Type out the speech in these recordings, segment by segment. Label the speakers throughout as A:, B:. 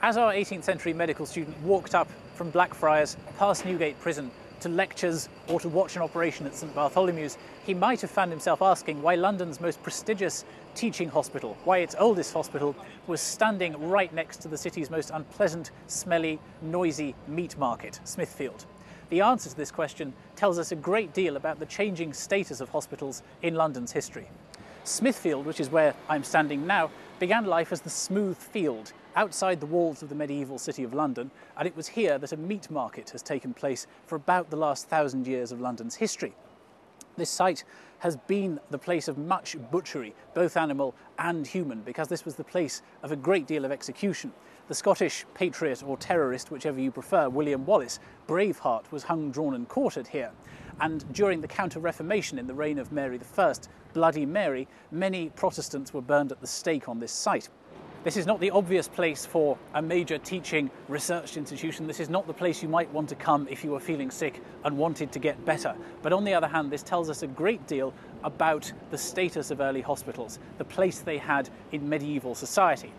A: As our 18th century medical student walked up from Blackfriars past Newgate Prison to lectures or to watch an operation at St Bartholomew's, he might have found himself asking why London's most prestigious teaching hospital, why its oldest hospital, was standing right next to the city's most unpleasant, smelly, noisy meat market, Smithfield. The answer to this question tells us a great deal about the changing status of hospitals in London's history. Smithfield, which is where I'm standing now, began life as the smooth field outside the walls of the medieval city of London, and it was here that a meat market has taken place for about the last 1,000 years of London's history. This site has been the place of much butchery, both animal and human, because this was the place of a great deal of execution. The Scottish patriot or terrorist, whichever you prefer, William Wallace, Braveheart, was hung, drawn and quartered here. And during the Counter-Reformation in the reign of Mary I, Bloody Mary, many Protestants were burned at the stake on this site. This is not the obvious place for a major teaching research institution. This is not the place you might want to come if you were feeling sick and wanted to get better. But on the other hand, this tells us a great deal about the status of early hospitals, the place they had in medieval society.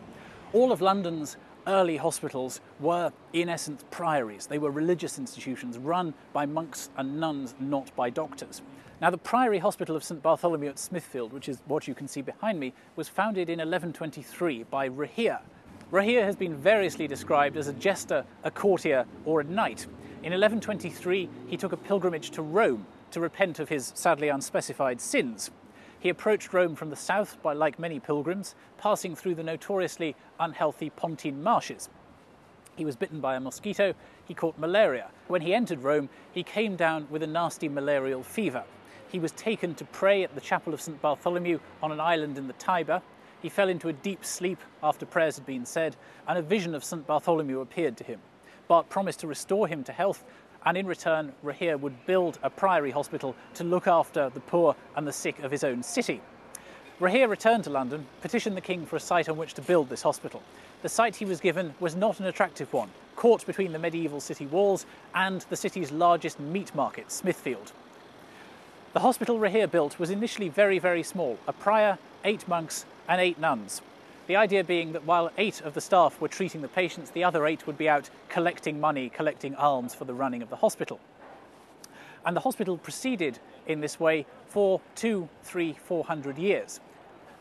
A: All of London's early hospitals were, in essence, priories. They were religious institutions run by monks and nuns, not by doctors. Now, the Priory Hospital of St Bartholomew at Smithfield, which is what you can see behind me, was founded in 1123 by Rahere. Rahere has been variously described as a jester, a courtier, or a knight. In 1123, he took a pilgrimage to Rome to repent of his sadly unspecified sins. He approached Rome from the south by, like many pilgrims, passing through the notoriously unhealthy Pontine marshes. He was bitten by a mosquito, he caught malaria. When he entered Rome, he came down with a nasty malarial fever. He was taken to pray at the chapel of St Bartholomew on an island in the Tiber. He fell into a deep sleep after prayers had been said, and a vision of St Bartholomew appeared to him. Bart promised to restore him to health, and in return, Rahere would build a priory hospital to look after the poor and the sick of his own city. Rahere returned to London, petitioned the king for a site on which to build this hospital. The site he was given was not an attractive one, caught between the medieval city walls and the city's largest meat market, Smithfield. The hospital Rahere built was initially very, very small, a prior, 8 monks and 8 nuns. The idea being that while 8 of the staff were treating the patients, the other 8 would be out collecting money, collecting alms for the running of the hospital. And the hospital proceeded in this way for 200, 300, 400 years.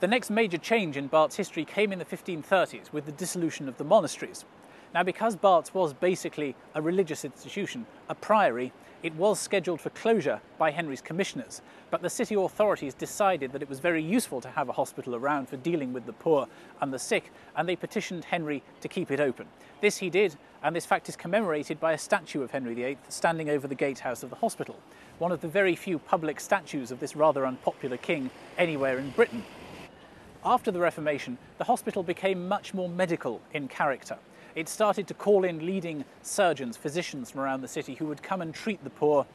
A: The next major change in Bart's history came in the 1530s with the dissolution of the monasteries. Now, because Bart's was basically a religious institution, a priory, it was scheduled for closure by Henry's commissioners, but the city authorities decided that it was very useful to have a hospital around for dealing with the poor and the sick, and they petitioned Henry to keep it open. This he did, and this fact is commemorated by a statue of Henry VIII standing over the gatehouse of the hospital, one of the very few public statues of this rather unpopular king anywhere in Britain. After the Reformation, the hospital became much more medical in character. It started to call in leading surgeons, physicians from around the city who would come and treat the poor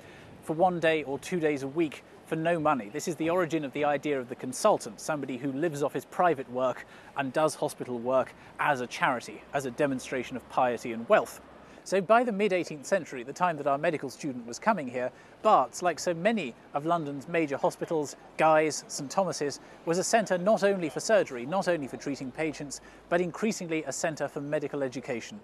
A: for 1 day or 2 days a week for no money. This is the origin of the idea of the consultant, somebody who lives off his private work and does hospital work as a charity, as a demonstration of piety and wealth. So by the mid-18th century, the time that our medical student was coming here, Bart's, like so many of London's major hospitals, Guy's, St Thomas's, was a centre not only for surgery, not only for treating patients, but increasingly a centre for medical education.